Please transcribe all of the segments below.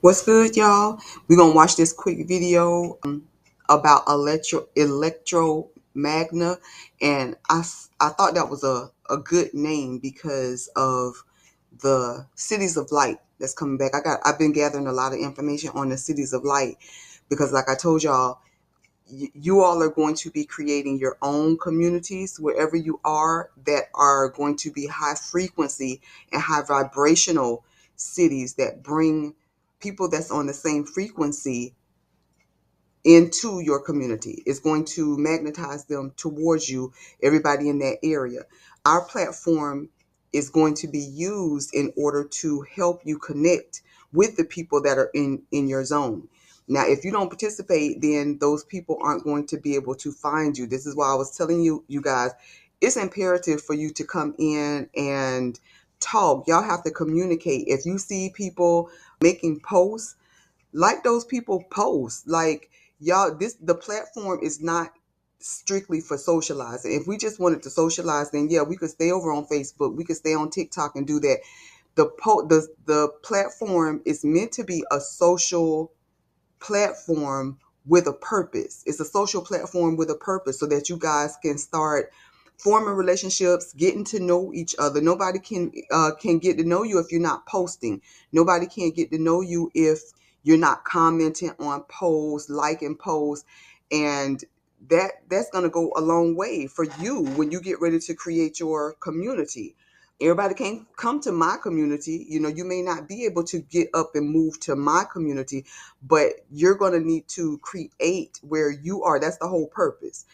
What's good, y'all? We're gonna watch this quick video about electromagna, and I thought that was a good name because of the cities of light that's coming back. I've been gathering a lot of information on the cities of light because, like I told y'all, you all are going to be creating your own communities wherever you are that are going to be high frequency and high vibrational cities that bring people that's on the same frequency into your community. It's going to magnetize them towards you, everybody in that area. Our platform is going to be used in order to help you connect with the people that are in your zone. Now, if you don't participate, then those people aren't going to be able to find you. This is why I was telling you guys, it's imperative for you to come in and talk. Y'all have to communicate. If you see people making posts, like those people post, like, y'all, the platform is not strictly for socializing. If we just wanted to socialize, then yeah, we could stay over on Facebook, we could stay on TikTok and do that. The platform is meant to be a social platform with a purpose. It's a social platform with a purpose so that you guys can start forming relationships, getting to know each other. Nobody can get to know you if you're not posting. Nobody can get to know you if you're not commenting on posts, liking posts, and that's going to go a long way for you when you get ready to create your community. Everybody can't come to my community. You may not be able to get up and move to my community, but you're going to need to create where you are. That's the whole purpose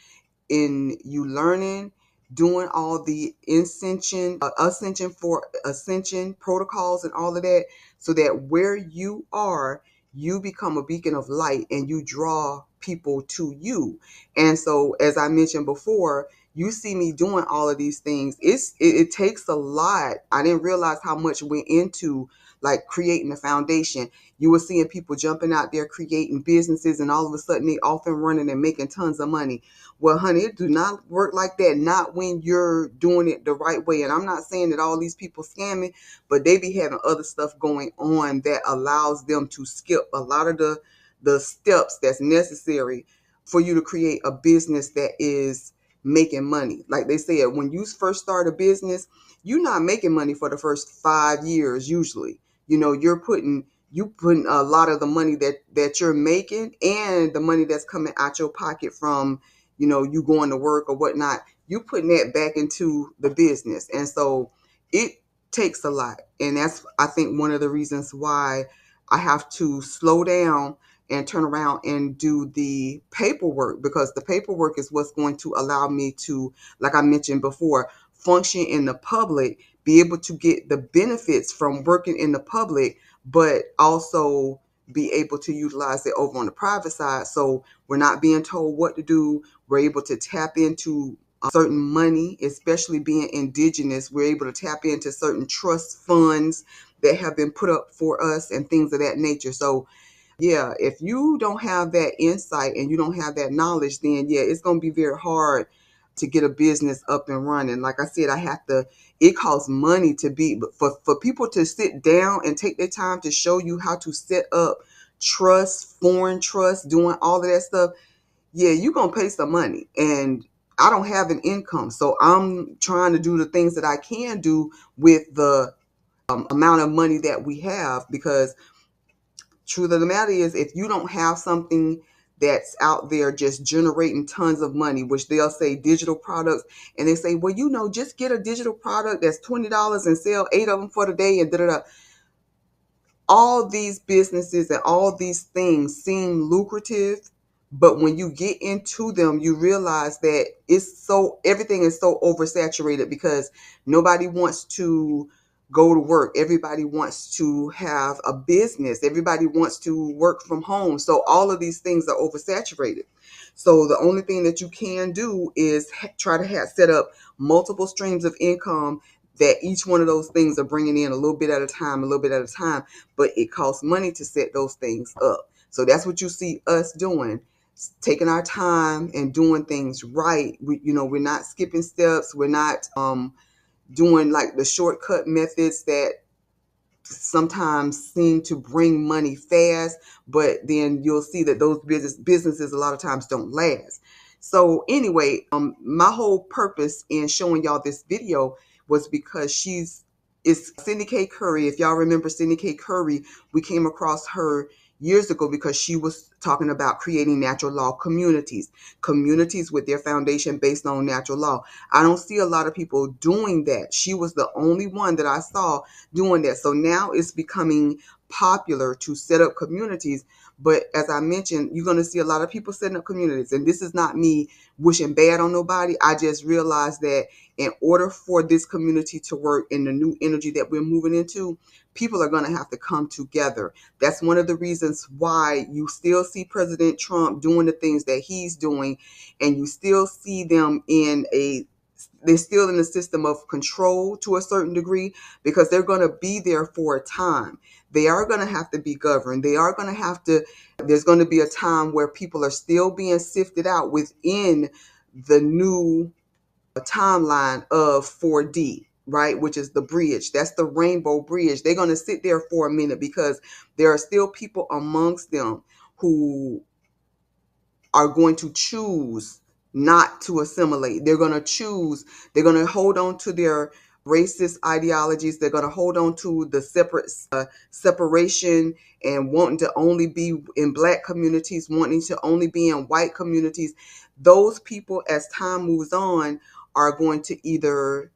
in you learning, doing all the ascension protocols and all of that, so that where you are, you become a beacon of light and you draw people to you. And so, as I mentioned before, you see me doing all of these things. It takes a lot. I didn't realize how much went into like creating a foundation. You were seeing people jumping out there creating businesses, and all of a sudden they off and running and making tons of money. Well, honey, it do not work like that. Not when you're doing it the right way. And I'm not saying that all these people scamming, but they be having other stuff going on that allows them to skip a lot of the steps that's necessary for you to create a business that is making money. Like they said, when you first start a business, you're not making money for the first 5 years usually. You putting a lot of the money that you're making and the money that's coming out your pocket from you going to work or whatnot, you putting that back into the business. And so it takes a lot. And that's, I think, one of the reasons why I have to slow down and turn around and do the paperwork, because the paperwork is what's going to allow me to, like I mentioned before, function in the public, be able to get the benefits from working in the public, but also be able to utilize it over on the private side. So we're not being told what to do. We're able to tap into certain money, especially being indigenous. We're able to tap into certain trust funds that have been put up for us and things of that nature. So yeah, if you don't have that insight and you don't have that knowledge, then yeah, it's going to be very hard to get a business up and running. Like I said, it costs money to be, but for people to sit down and take their time to show you how to set up trust, foreign trust, doing all of that stuff, yeah, you're going to pay some money. And I don't have an income. So I'm trying to do the things that I can do with the amount of money that we have, because truth of the matter is, if you don't have something that's out there just generating tons of money, which they'll say digital products, and they say, well, just get a digital product that's $20 and sell 8 of them for the day and da da da. All these businesses and all these things seem lucrative, but when you get into them, you realize that everything is so oversaturated, because nobody wants to go to work. Everybody wants to have a business. Everybody wants to work from home. So all of these things are oversaturated. So the only thing that you can do is try to set up multiple streams of income, that each one of those things are bringing in a little bit at a time, a little bit at a time, but it costs money to set those things up. So that's what you see us doing, taking our time and doing things right. We're not skipping steps. We're not doing like the shortcut methods that sometimes seem to bring money fast, but then you'll see that those businesses a lot of times don't last. So anyway, my whole purpose in showing y'all this video was because it's Cindy K. Curry. If y'all remember Cindy K. Curry, we came across her years ago because she was talking about creating natural law communities with their foundation based on natural law. I don't see a lot of people doing that. She was the only one that I saw doing that. So now it's becoming popular to set up communities. But as I mentioned, you're going to see a lot of people setting up communities. And this is not me wishing bad on nobody. I just realized that in order for this community to work in the new energy that we're moving into, people are going to have to come together. That's one of the reasons why you still see President Trump doing the things that he's doing, and you still see them they're still in the system of control to a certain degree, because they're going to be there for a time. They are going to have to be governed. There's going to be a time where people are still being sifted out within the new timeline of 4D, right? Which is the bridge. That's the rainbow bridge. They're going to sit there for a minute because there are still people amongst them who are going to choose not to assimilate. They're going to hold on to their racist ideologies. They're going to hold on to the separation and wanting to only be in black communities, wanting to only be in white communities. Those people, as time moves on, are going to either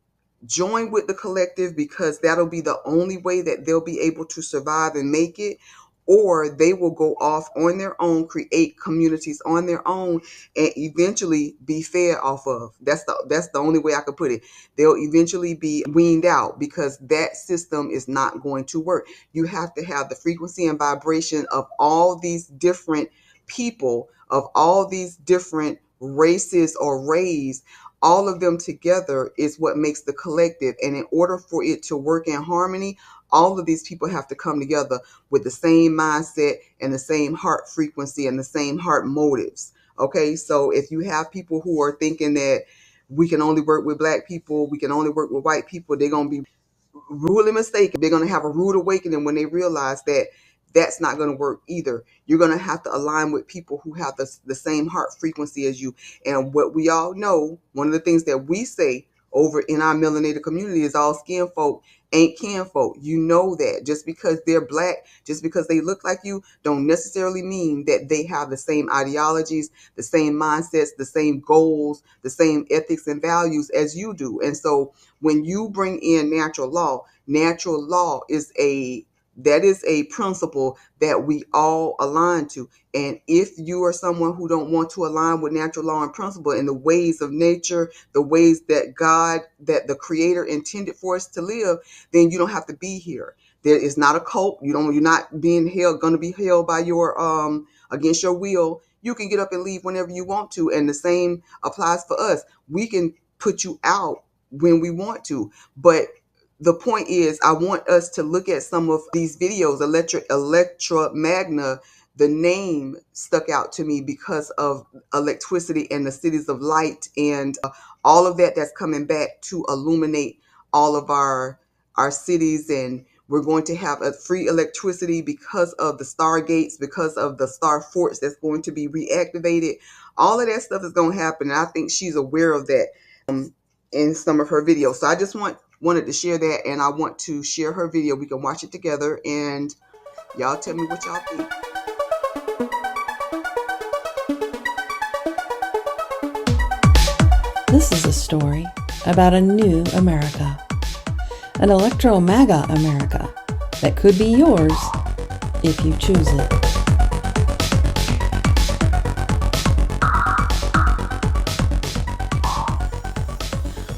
join with the collective because that'll be the only way that they'll be able to survive and make it, or they will go off on their own, create communities on their own, and eventually be fed off of. That's the only way I could put it. They'll eventually be weaned out because that system is not going to work. You have to have the frequency and vibration of all these different people, of all these different races or rays. All of them together is what makes the collective. And in order for it to work in harmony, all of these people have to come together with the same mindset and the same heart frequency and the same heart motives. Okay, so if you have people who are thinking that we can only work with black people, we can only work with white people, they're going to be rudely mistaken. They're going to have a rude awakening when they realize that that's not going to work either. You're going to have to align with people who have the same heart frequency as you. And what we all know, one of the things that we say over in our melanated community is all skin folk ain't kin folk. You know that just because they're black, just because they look like you, don't necessarily mean that they have the same ideologies, the same mindsets, the same goals, the same ethics and values as you do. And so when you bring in natural law is a principle that we all align to. And if you are someone who don't want to align with natural law and principle and the ways of nature, the ways that that the creator intended for us to live, then you don't have to be here. There is not a cult. You're not being held, going to be held by your, against your will. You can get up and leave whenever you want to. And the same applies for us. We can put you out when we want to, but the point is, I want us to look at some of these videos. Electra Magna, the name stuck out to me because of electricity and the cities of light and all of that's coming back to illuminate all of our cities. And we're going to have a free electricity because of the stargates, because of the star forts that's going to be reactivated. All of that stuff is going to happen. And I think she's aware of that in some of her videos. So I just wanted to share that, and I want to share her video. We can watch it together, and y'all tell me what y'all think. This is a story about a new America, an electro-MAGA America that could be yours if you choose it.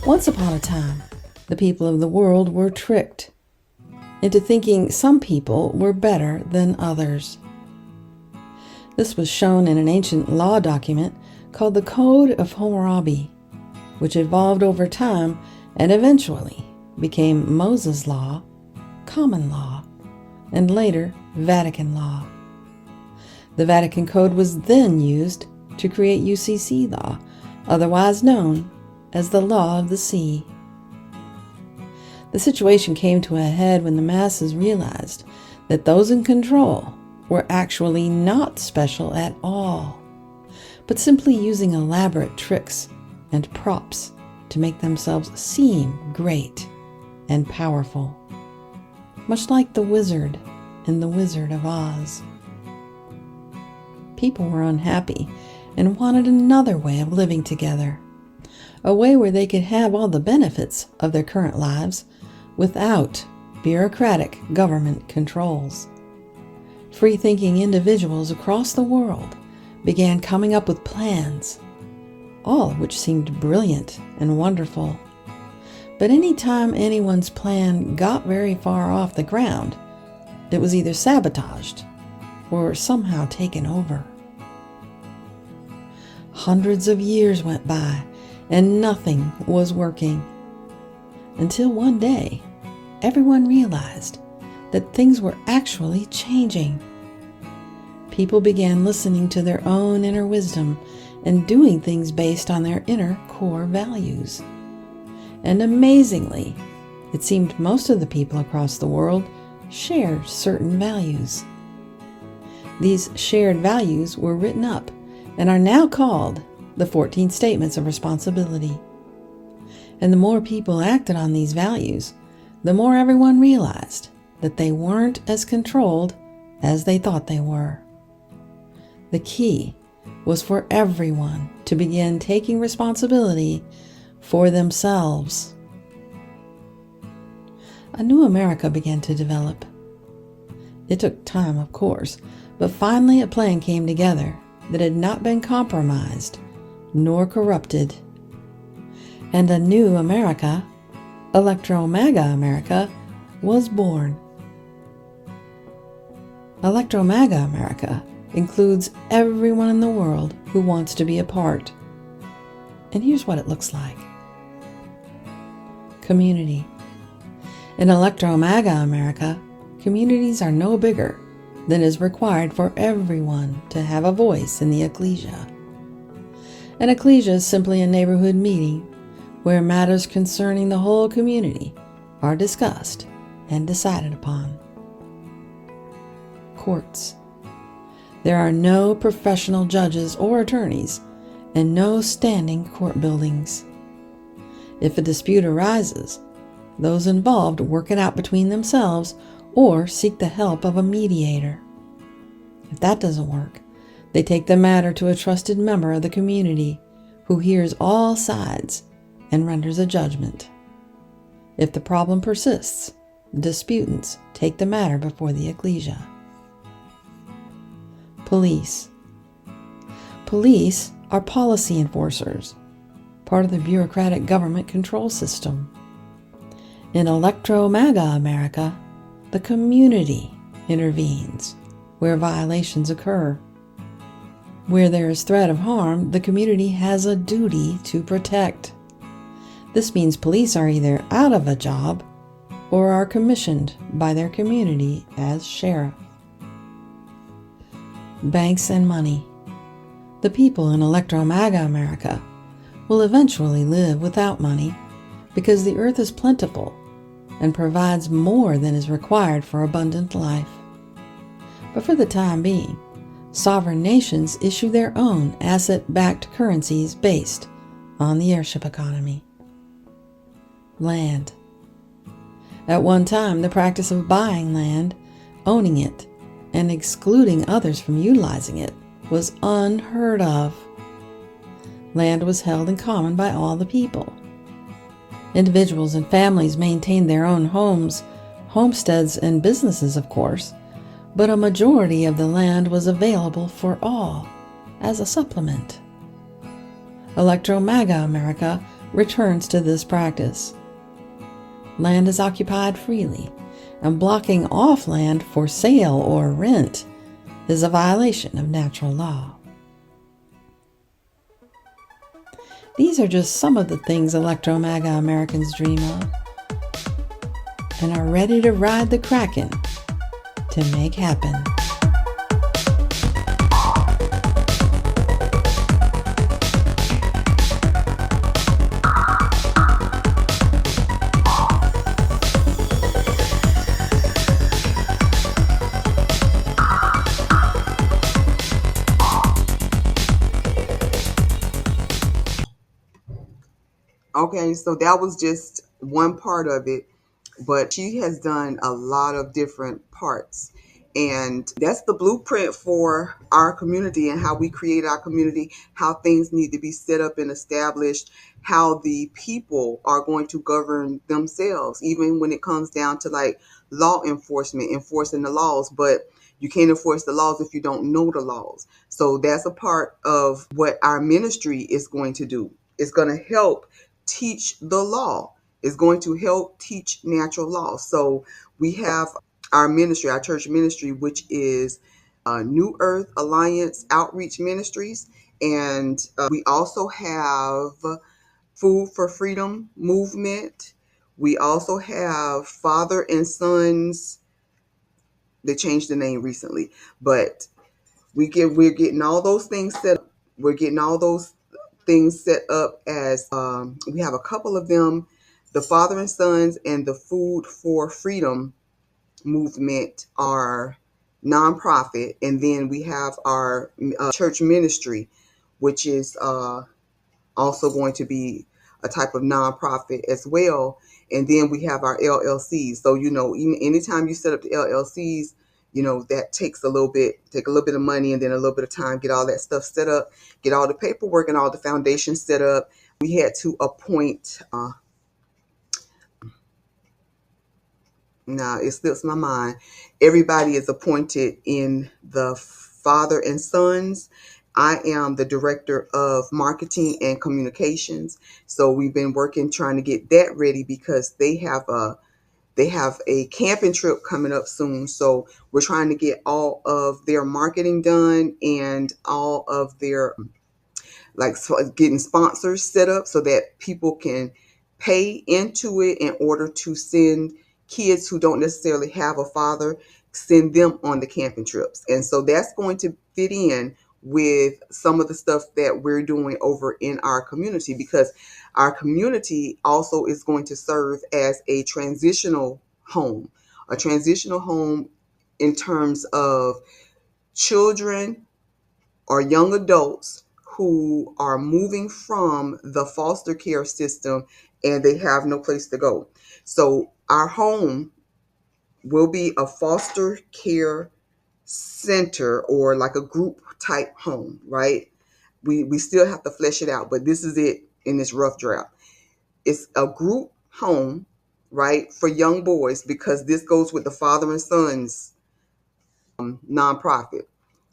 Once upon a time, the people of the world were tricked into thinking some people were better than others. This was shown in an ancient law document called the Code of Hammurabi, which evolved over time and eventually became Moses' Law, Common Law, and later Vatican Law. The Vatican Code was then used to create UCC Law, otherwise known as the Law of the Sea. The situation came to a head when the masses realized that those in control were actually not special at all, but simply using elaborate tricks and props to make themselves seem great and powerful, much like the wizard in The Wizard of Oz. People were unhappy and wanted another way of living together, a way where they could have all the benefits of their current lives without bureaucratic government controls. Free-thinking individuals across the world began coming up with plans, all of which seemed brilliant and wonderful. But any time anyone's plan got very far off the ground, it was either sabotaged or somehow taken over. Hundreds of years went by and nothing was working, until one day everyone realized that things were actually changing. People began listening to their own inner wisdom and doing things based on their inner core values. And amazingly, it seemed most of the people across the world shared certain values. These shared values were written up and are now called the 14 Statements of Responsibility. And the more people acted on these values, the more everyone realized that they weren't as controlled as they thought they were. The key was for everyone to begin taking responsibility for themselves. A new America began to develop. It took time, of course, but finally a plan came together that had not been compromised nor corrupted. And a new America, Electro-MAGA America, was born. Electro-MAGA America includes everyone in the world who wants to be a part. And here's what it looks like. Community. In Electro-MAGA America, communities are no bigger than is required for everyone to have a voice in the ecclesia. An ecclesia is simply a neighborhood meeting where matters concerning the whole community are discussed and decided upon. Courts. There are no professional judges or attorneys and no standing court buildings. If a dispute arises, those involved work it out between themselves or seek the help of a mediator. If that doesn't work, they take the matter to a trusted member of the community who hears all sides and renders a judgment. If the problem persists, the disputants take the matter before the ecclesia. Police. Police are policy enforcers, part of the bureaucratic government control system. In Electro-MAGA America, the community intervenes where violations occur. Where there is threat of harm, the community has a duty to protect. This means police are either out of a job or are commissioned by their community as sheriff. Banks and money. The people in Electro-MAGA America will eventually live without money because the earth is plentiful and provides more than is required for abundant life. But for the time being, sovereign nations issue their own asset-backed currencies based on the airship economy. Land. At one time, the practice of buying land, owning it, and excluding others from utilizing it was unheard of. Land was held in common by all the people. Individuals and families maintained their own homes, homesteads, and businesses, of course, but a majority of the land was available for all as a supplement. Electro-MAGA America returns to this practice. Land is occupied freely, and blocking off land for sale or rent is a violation of natural law. These are just some of the things Electro-MAGA Americans dream of and are ready to ride the Kraken to make happen. Okay, so that was just one part of it, but she has done a lot of different parts. And that's the blueprint for our community and how we create our community, how things need to be set up and established, how the people are going to govern themselves, even when it comes down to like law enforcement, enforcing the laws. But you can't enforce the laws if you don't know the laws. So that's a part of what our ministry is going to do. It's going to help teach the law, is going to help teach natural law. So we have our ministry, our church ministry, which is New Earth Alliance Outreach Ministries. And we also have Food for Freedom Movement. We also have Father and Sons. They changed the name recently, but we're getting all those things set up. We're getting all those things set up as we have a couple of them, the Father and Sons and the Food for Freedom movement are nonprofit, and then we have our church ministry, which is also going to be a type of nonprofit as well. And then we have our LLCs. So, even anytime you set up the LLCs, that take a little bit of money and then a little bit of time, get all that stuff set up, get all the paperwork and all the foundations set up. We had to appoint, now it slips my mind. Everybody is appointed in the Father and Sons. I am the director of marketing and communications. So we've been working trying to get that ready because they have a camping trip coming up soon. So we're trying to get all of their marketing done and all of their getting sponsors set up so that people can pay into it in order to send kids who don't necessarily have a father, send them on the camping trips. And so that's going to fit in with some of the stuff that we're doing over in our community, because our community also is going to serve as a transitional home in terms of children or young adults who are moving from the foster care system and they have no place to go. So our home will be a foster care center or like a group type home, right? We still have to flesh it out, but this is it in this rough draft. It's a group home, right, for young boys, because this goes with the Father and Sons nonprofit.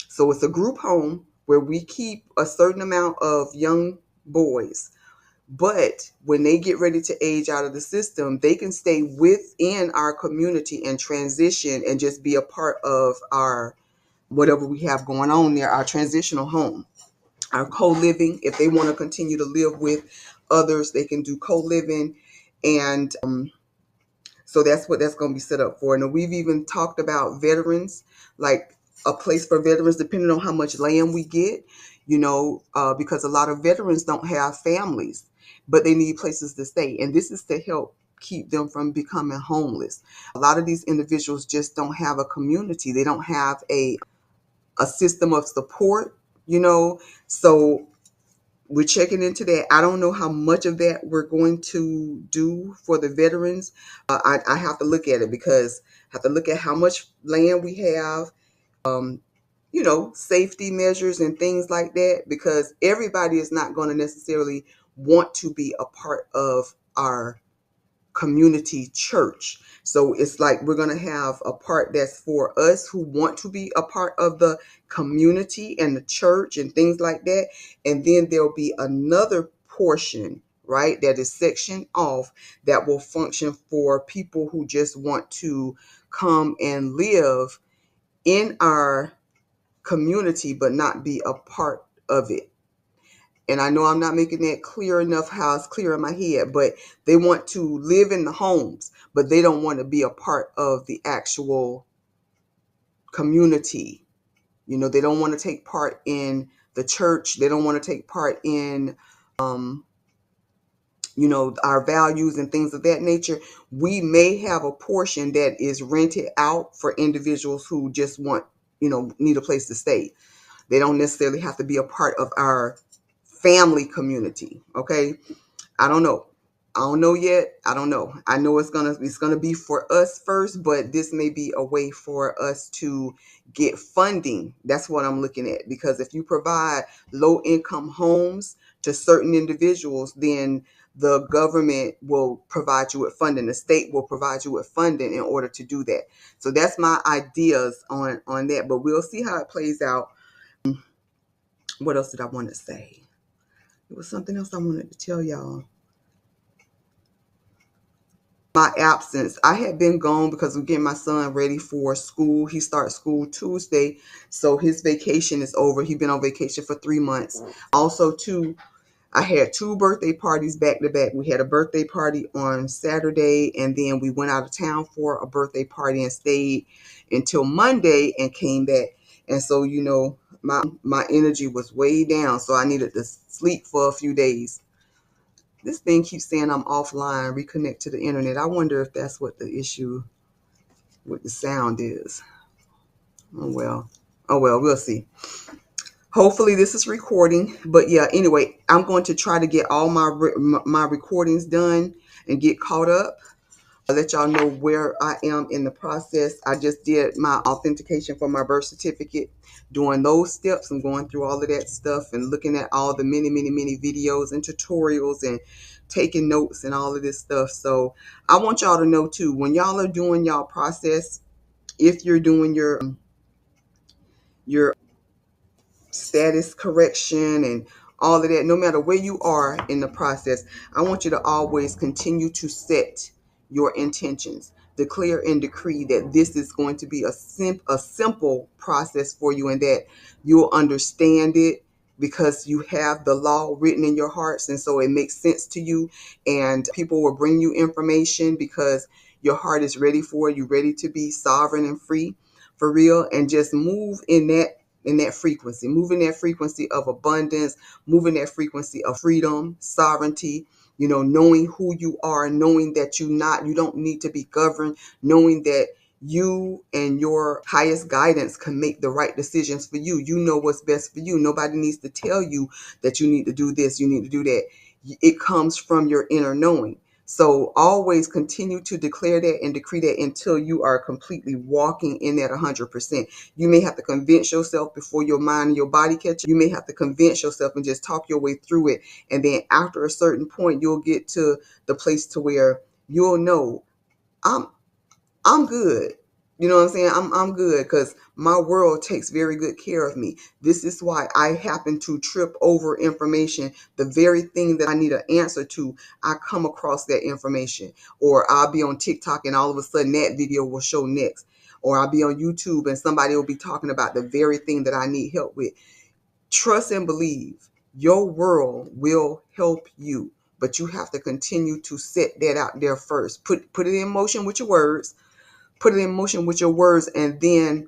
So it's a group home where we keep a certain amount of young boys. But when they get ready to age out of the system, they can stay within our community and transition and just be a part of our whatever we have going on there, our transitional home, our co-living. If they want to continue to live with others, they can do co-living. And so that's what that's going to be set up for. And we've even talked about veterans, like a place for veterans, depending on how much land we get, because a lot of veterans don't have families, but they need places to stay. And this is to help keep them from becoming homeless. A lot of these individuals just don't have a community. They don't have a system of support, So we're checking into that. I don't know how much of that we're going to do for the veterans. I have to look at it because I have to look at how much land we have, safety measures and things like that, because everybody is not going to necessarily want to be a part of our community church. So it's like we're going to have a part that's for us who want to be a part of the community and the church and things like that. And then there'll be another portion, right, that is sectioned off that will function for people who just want to come and live in our community but not be a part of it. And I know I'm not making that clear enough how it's clear in my head, but they want to live in the homes, but they don't want to be a part of the actual community. They don't want to take part in the church. They don't want to take part in, our values and things of that nature. We may have a portion that is rented out for individuals who just want, need a place to stay. They don't necessarily have to be a part of our family community. Okay. I don't know. I don't know yet. I don't know. I know it's gonna be for us first, but this may be a way for us to get funding. That's what I'm looking at. Because if you provide low income homes to certain individuals, then the government will provide you with funding. The state will provide you with funding in order to do that. So that's my ideas on that. But we'll see how it plays out. What else did I want to say? It was something else I wanted to tell y'all. My absence. I had been gone because we're getting my son ready for school. He starts school Tuesday, so his vacation is over. He's been on vacation for 3 months. Also, too, I had two birthday parties back to back. We had a birthday party on Saturday, and then we went out of town for a birthday party and stayed until Monday and came back. And so, my energy was way down, so I needed to sleep for a few days. This thing keeps saying I'm offline, reconnect to the internet. I wonder if that's what the issue with the sound is. Oh well. Oh well, we'll see. Hopefully this is recording. But yeah, anyway, I'm going to try to get all my recordings done and get caught up. I'll let y'all know where I am in the process. I just did my authentication for my birth certificate, doing those steps and going through all of that stuff and looking at all the many, many, many videos and tutorials and taking notes and all of this stuff. So I want y'all to know too, when y'all are doing y'all process, if you're doing your status correction and all of that, no matter where you are in the process, I want you to always continue to set your intentions. Declare and decree that this is going to be a simple process for you, and that you'll understand it because you have the law written in your hearts, and so it makes sense to you. And people will bring you information because your heart is ready for it. You're ready to be sovereign and free for real, and just move in that frequency, moving that frequency of abundance, moving that frequency of freedom, sovereignty, knowing who you are, knowing that you don't need to be governed, knowing that you and your highest guidance can make the right decisions for you. You know what's best for you. Nobody needs to tell you that you need to do this, you need to do that. It comes from your inner knowing. So always continue to declare that and decree that until you are completely walking in that 100%. You may have to convince yourself before your mind and your body catch up. You may have to convince yourself and just talk your way through it. And then after a certain point, you'll get to the place to where you'll know, I'm I'm good. You know what I'm saying? I'm good because my world takes very good care of me. This is why I happen to trip over information. The very thing that I need an answer to, I come across that information. Or I'll be on TikTok and all of a sudden that video will show next. Or I'll be on YouTube and somebody will be talking about the very thing that I need help with. Trust and believe. Your world will help you. But you have to continue to set that out there first. Put it in motion with your words. Put it in motion with your words, and then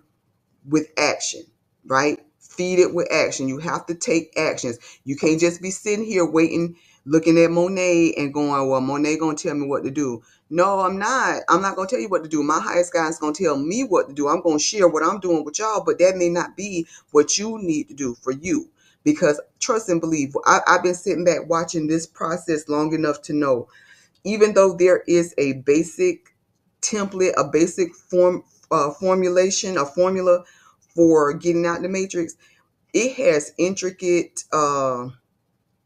with action, right? Feed it with action. You have to take actions. You can't just be sitting here waiting, looking at Monet and going, well, Monet gonna tell me what to do. No, I'm not. I'm not gonna tell you what to do. My highest guide is gonna tell me what to do. I'm gonna share what I'm doing with y'all, but that may not be what you need to do for you. Because trust and believe, I've been sitting back watching this process long enough to know, even though there is a basic template, a basic formulation, a formula for getting out the matrix, it has intricate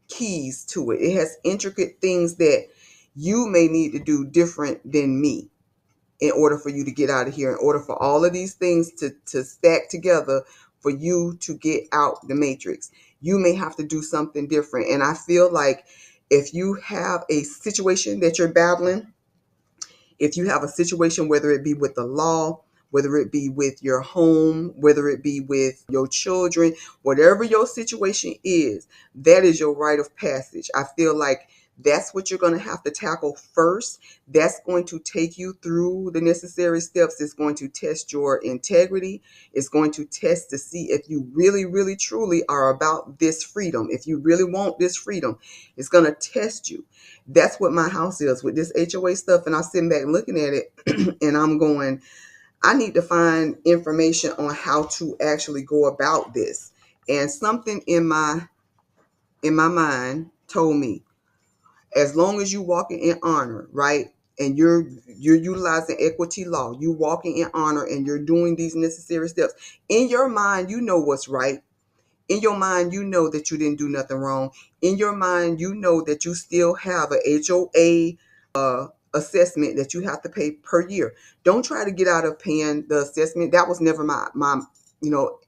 keys to it. It has intricate things that you may need to do different than me in order for you to get out of here, in order for all of these things to stack together for you to get out the matrix. You may have to do something different. And I feel like if you have a situation that you're battling, if you have a situation, whether it be with the law, whether it be with your home, whether it be with your children, whatever your situation is, that is your rite of passage. I feel like that's what you're going to have to tackle first. That's going to take you through the necessary steps. It's going to test your integrity. It's going to test to see if you really, really, truly are about this freedom. If you really want this freedom, it's going to test you. That's what my house is with this HOA stuff. And I'm sitting back looking at it and I'm going, I need to find information on how to actually go about this. And something in my mind told me, as long as you walking in honor, right? And you're utilizing equity law, you walking in honor and you're doing these necessary steps. In your mind, you know what's right. In your mind, you know that you didn't do nothing wrong. In your mind, you know that you still have a HOA assessment that you have to pay per year. Don't try to get out of paying the assessment. That was never my you know,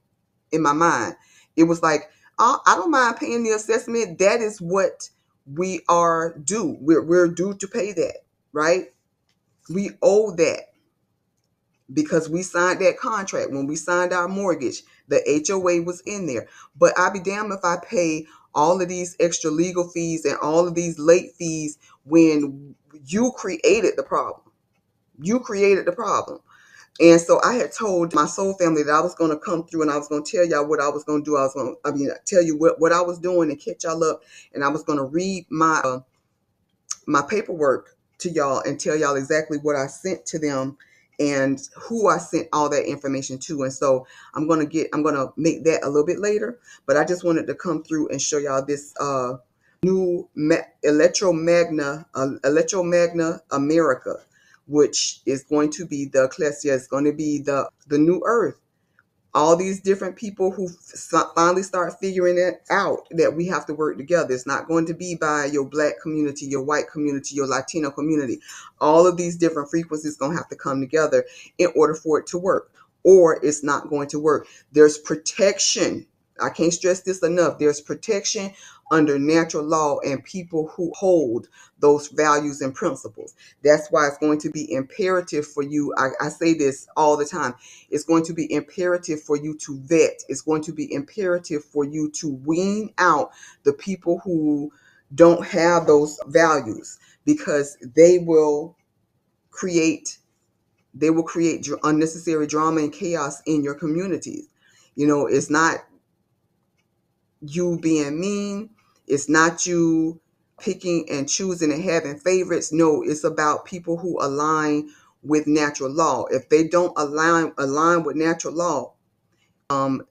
in my mind. It was like, I don't mind paying the assessment. That is what we are due. We're due to pay that, right? We owe that because we signed that contract. When we signed our mortgage, the HOA was in there. But I'll be damned if I pay all of these extra legal fees and all of these late fees when you created the problem. You created the problem. And so I had told my soul family that I was going to come through and I was going to tell y'all what I was going to do. Tell you what I was doing and catch y'all up. And I was going to read my paperwork to y'all and tell y'all exactly what I sent to them and who I sent all that information to. And so I'm going to make that a little bit later, but I just wanted to come through and show y'all this new Electromagna America, which is going to be the ecclesia. It's going to be the new earth. All these different people who finally start figuring it out that we have to work together. It's not going to be by your black community, your white community, your Latino community. All of these different frequencies going to have to come together in order for it to work, or it's not going to work. There's protection. I can't stress this enough. There's protection under natural law and people who hold those values and principles. That's why it's going to be imperative for you. I say this all the time. It's going to be imperative for you to vet. It's going to be imperative for you to wean out the people who don't have those values, because create they will create unnecessary drama and chaos in your communities. It's not you being mean. It's not you picking and choosing and having favorites. No, it's about people who align with natural law. If they don't align with natural law,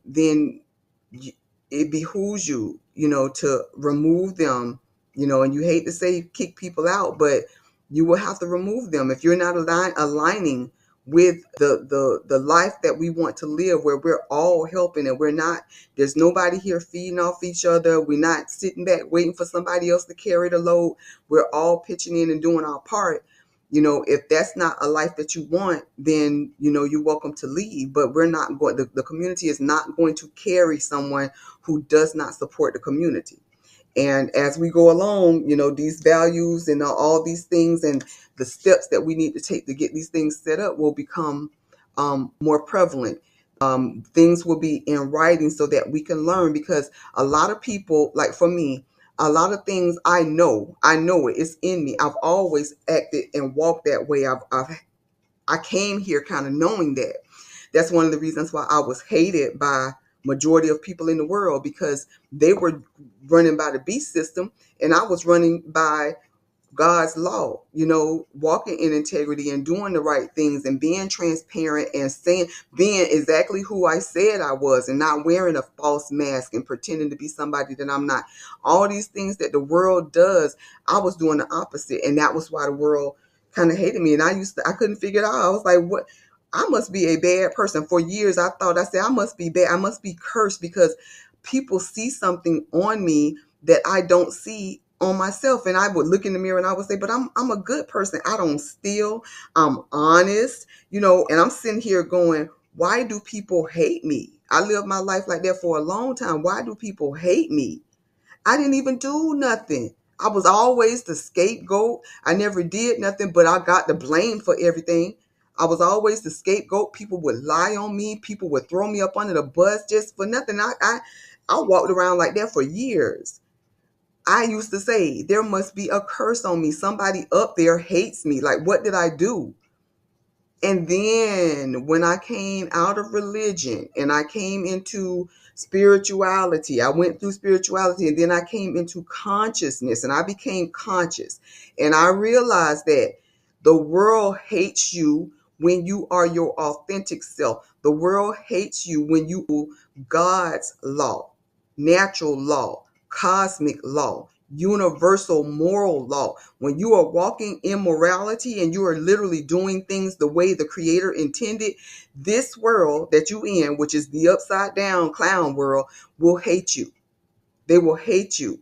then it behooves you, to remove them, and you hate to say kick people out, but you will have to remove them if you're not aligning with the life that we want to live, where we're all helping and there's nobody here feeding off each other. We're not sitting back waiting for somebody else to carry the load. We're all pitching in and doing our part. If that's not a life that you want, then, you're welcome to leave. But we're not going, the community is not going to carry someone who does not support the community. And as we go along, these values and all these things and the steps that we need to take to get these things set up will become more prevalent. Things will be in writing so that we can learn, because a lot of people, like for me, a lot of things I know it's in me. I've always acted and walked that way. I came here kind of knowing that. That's one of the reasons why I was hated by majority of people in the world, because they were running by the beast system and I was running by God's law, walking in integrity and doing the right things and being transparent and being exactly who I said I was, and not wearing a false mask and pretending to be somebody that I'm not. All these things that the world does, I was doing the opposite. And that was why the world kind of hated me. And I couldn't figure it out. I was like, what? I must be a bad person. For years, I said, I must be bad. I must be cursed, because people see something on me that I don't see on myself. And I would look in the mirror and I would say, but I'm a good person. I don't steal. I'm honest, and I'm sitting here going, why do people hate me? I lived my life like that for a long time. Why do people hate me? I didn't even do nothing. I was always the scapegoat. I never did nothing, but I got the blame for everything. I was always the scapegoat. People would lie on me. People would throw me up under the bus just for nothing. I walked around like that for years. I used to say, there must be a curse on me. Somebody up there hates me. Like, what did I do? And then when I came out of religion and I came into spirituality, I went through spirituality, and then I came into consciousness and I became conscious. And I realized that the world hates you when you are your authentic self. The world hates you when you do God's law, natural law, cosmic law. universal moral law. When you are walking in morality and you are literally doing things the way the creator intended, this world that you in, which is the upside down clown world, will hate you. They will hate you.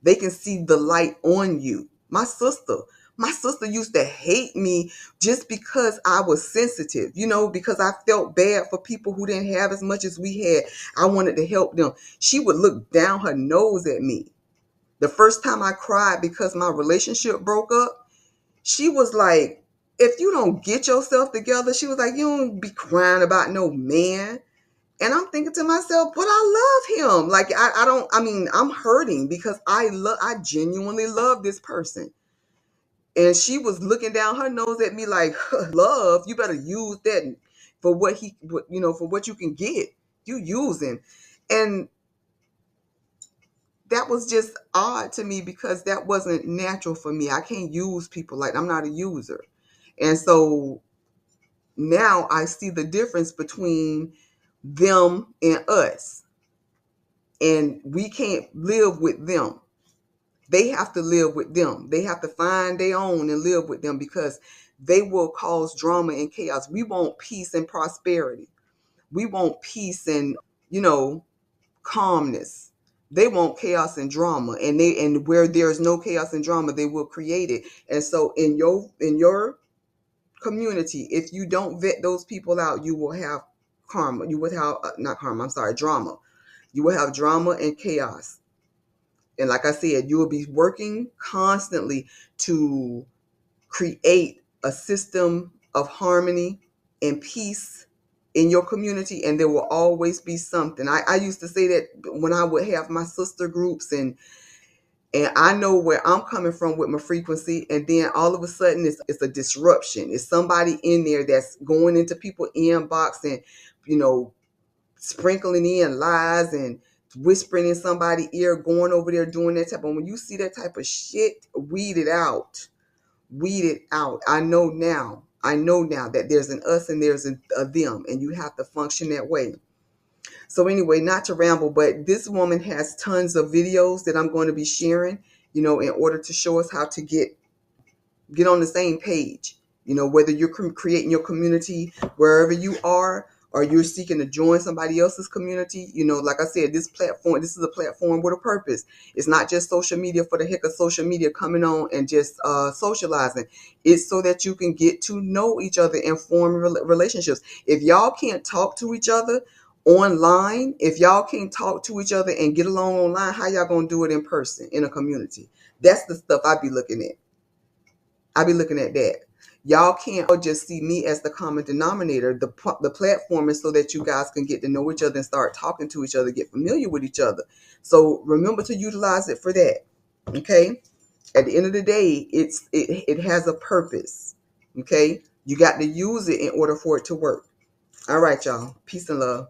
They can see the light on you. My sister used to hate me just because I was sensitive, because I felt bad for people who didn't have as much as we had. I wanted to help them. She would look down her nose at me. The first time I cried because my relationship broke up, she was like, if you don't get yourself together, she was like, you don't be crying about no man. And I'm thinking to myself, but I love him. Like, I'm hurting because I genuinely love this person. And she was looking down her nose at me like, love, you better use that for for what you can get. You use him. And that was just odd to me because that wasn't natural for me. I can't use people like I'm not a user. And so now I see the difference between them and us. And we can't live with them. They have to live with them. They have to find their own and live with them because they will cause drama and chaos. We want peace and prosperity. We want peace and, calmness. They want chaos and drama. And where there's no chaos and drama, they will create it. And so in your community, if you don't vet those people out, you will have karma. You will have not karma, I'm sorry, drama. You will have drama and chaos. And like I said, you will be working constantly to create a system of harmony and peace in your community. And there will always be something. I used to say that when I would have my sister groups, and I know where I'm coming from with my frequency. And then all of a sudden it's a disruption. It's somebody in there that's going into people's inbox and, sprinkling in lies and whispering in somebody's ear, going over there doing that type. But when you see that type of shit, weed it out. Weed it out. I know now that there's an us and there's a them, and you have to function that way. So anyway, not to ramble, but this woman has tons of videos that I'm going to be sharing, in order to show us how to get on the same page. Whether you're creating your community wherever you are, or you're seeking to join somebody else's community. Like I said, this is a platform with a purpose. It's not just social media for the heck of social media, coming on and just socializing. It's so that you can get to know each other and form relationships. If y'all can't talk to each other online, if y'all can't talk to each other and get along online, how y'all gonna do it in person in a community? That's the stuff I be looking at. I be looking at that. Y'all can't just see me as the common denominator. The platform is so that you guys can get to know each other and start talking to each other, get familiar with each other. So remember to utilize it for that. Okay? At the end of the day, it has a purpose. Okay? You got to use it in order for it to work. All right, y'all. Peace and love.